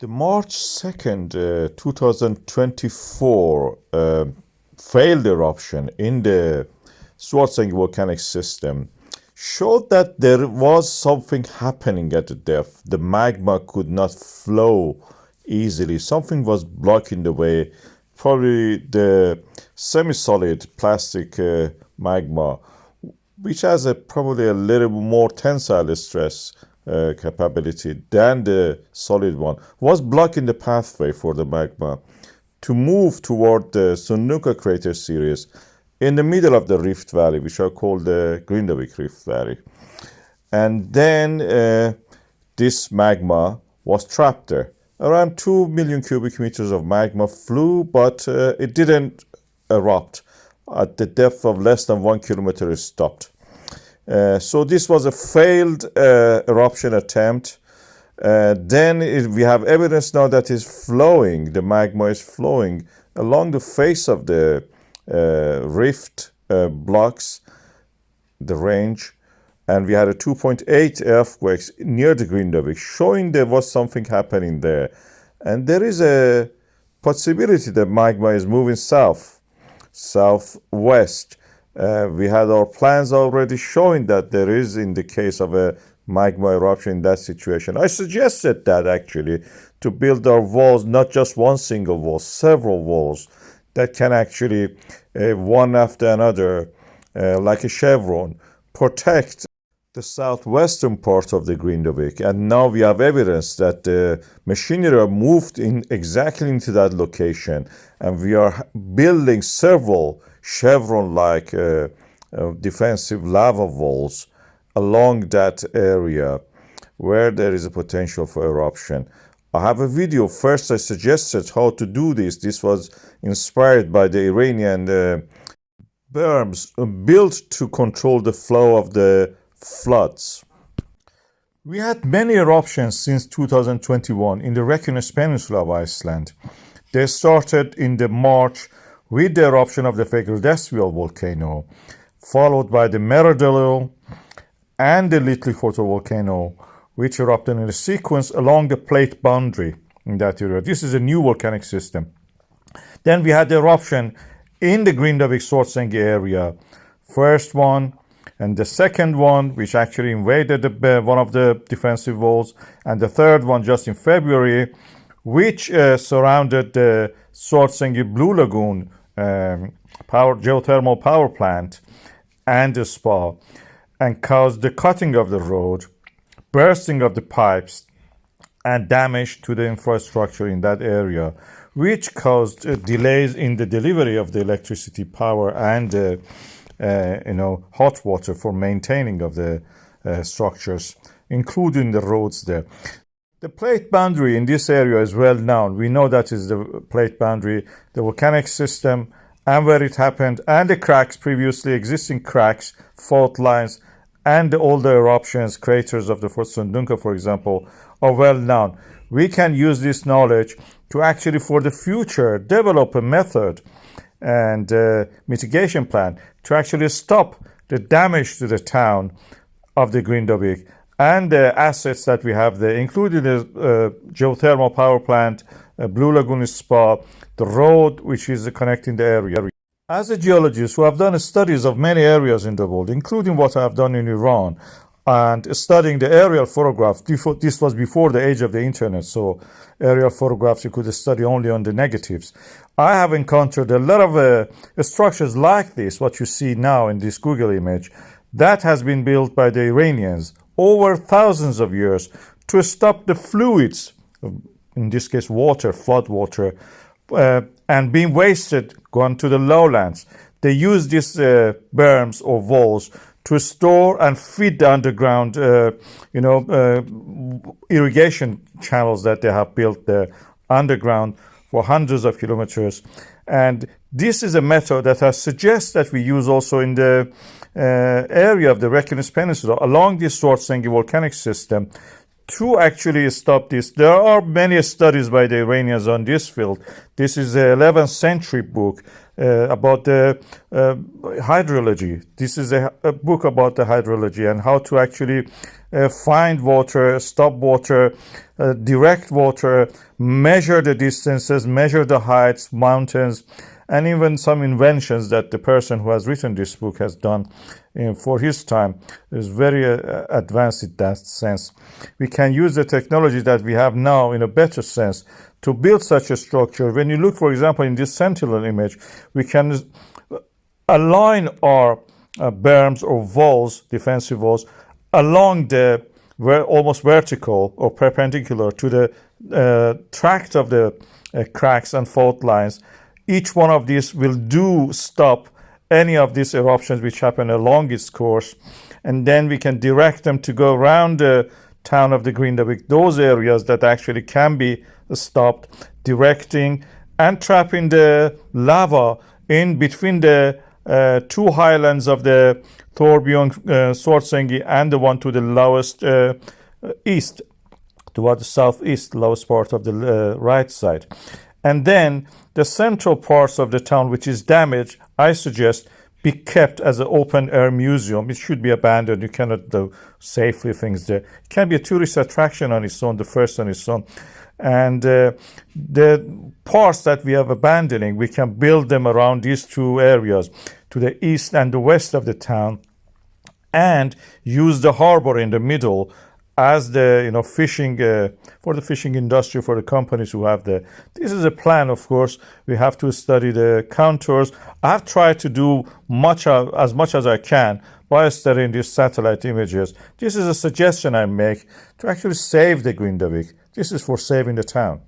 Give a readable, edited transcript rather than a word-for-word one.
The March 2nd, 2024 failed eruption in the Svartsengi volcanic system showed that there was something happening at the depth. The magma could not flow easily. Something was blocking the way. Probably the semi-solid plastic magma, which has probably a little more tensile stress capability than the solid one, was blocking the pathway for the magma to move toward the Sunnuka crater series in the middle of the Rift Valley, which are called the Grindavík Rift Valley. And then this magma was trapped there. Around 2 million cubic meters of magma flew, but it didn't erupt. At the depth of less than 1 kilometer, it stopped. So this was a failed eruption attempt. Then we have evidence now that is flowing. The magma is flowing along the face of the rift blocks, the range, and we had a 2.8 earthquakes near the Grindavík, showing there was something happening there. And there is a possibility that magma is moving southwest. We had our plans already showing that there is, in the case of a magma eruption in that situation. I suggested that actually to build our walls, not just one single wall, several walls that can actually, one after another, like a chevron, protect the southwestern part of the Grindavík. And now we have evidence that the machinery moved in exactly into that location, and we are building several chevron-like defensive lava walls along that area where there is a potential for eruption. I have a video. First, I suggested how to do this. This was inspired by the Iranian berms built to control the flow of the floods. We had many eruptions since 2021 in the Reykjanes Peninsula of Iceland. They started in the March with the eruption of the Grindavík volcano, followed by the Meradalil and the Litli volcano, which erupted in a sequence along the plate boundary in that area. This is a new volcanic system. Then we had the eruption in the Grindavík Svartsengi area. First one and the second one, which actually invaded one of the defensive walls, and the third one just in February, which surrounded the Svartsengi Blue Lagoon geothermal power plant and the spa, and caused the cutting of the road, bursting of the pipes, and damage to the infrastructure in that area, which caused delays in the delivery of the electricity power and hot water for maintaining of the structures, including the roads there. The plate boundary in this area is well known. We know that is the plate boundary, the volcanic system, and where it happened, and the cracks, previously existing cracks, fault lines, and all the eruptions, craters of the Sunnuka, for example, are well known. We can use this knowledge to actually, for the future, develop a method and mitigation plan to actually stop the damage to the town of the Grindavík and the assets that we have there, including the geothermal power plant, Blue Lagoon spa, the road which is connecting the area. As a geologist who have done studies of many areas in the world, including what I have done in Iran, and studying the aerial photographs, this was before the age of the internet, so aerial photographs you could study only on the negatives. I have encountered a lot of structures like this, what you see now in this Google image, that has been built by the Iranians over thousands of years to stop the fluids, in this case water, flood water, and being wasted, gone to the lowlands. They use these berms or walls to store and feed the underground, irrigation channels that they have built there underground for hundreds of kilometers. And this is a method that I suggest that we use also in the area of the Reykjanes Peninsula along this Svartsengi volcanic system to actually stop this, there are many studies by the Iranians on this field. This is an 11th century book about the hydrology. This is a book about the hydrology and how to actually find water, stop water, direct water, measure the distances, measure the heights, mountains, and even some inventions that the person who has written this book has done for his time is very advanced in that sense. We can use the technology that we have now in a better sense to build such a structure. When you look, for example, in this sentinel image, we can align our berms or walls, defensive walls, along the almost vertical or perpendicular to the tract of the cracks and fault lines. Each one of these will stop any of these eruptions which happen along its course, and then we can direct them to go around the town of the Grindavík, those areas that actually can be stopped, directing and trapping the lava in between the two highlands of the Iceland Svartsengi and the one to the lowest east, toward the southeast, lowest part of the right side. And then the central parts of the town which is damaged, I suggest, be kept as an open-air museum. It should be abandoned. You cannot do safely things there. It can be a tourist attraction on its own, the first on its own. And the parts that we are abandoning, we can build them around these two areas, to the east and the west of the town, and use the harbor in the middle as the fishing for the fishing industry, for the companies who have the. This is a plan, of course. We have to study the contours. I've tried to do as much as I can by studying these satellite images. This is a suggestion I make to actually save the Grindavík. This is for saving the town.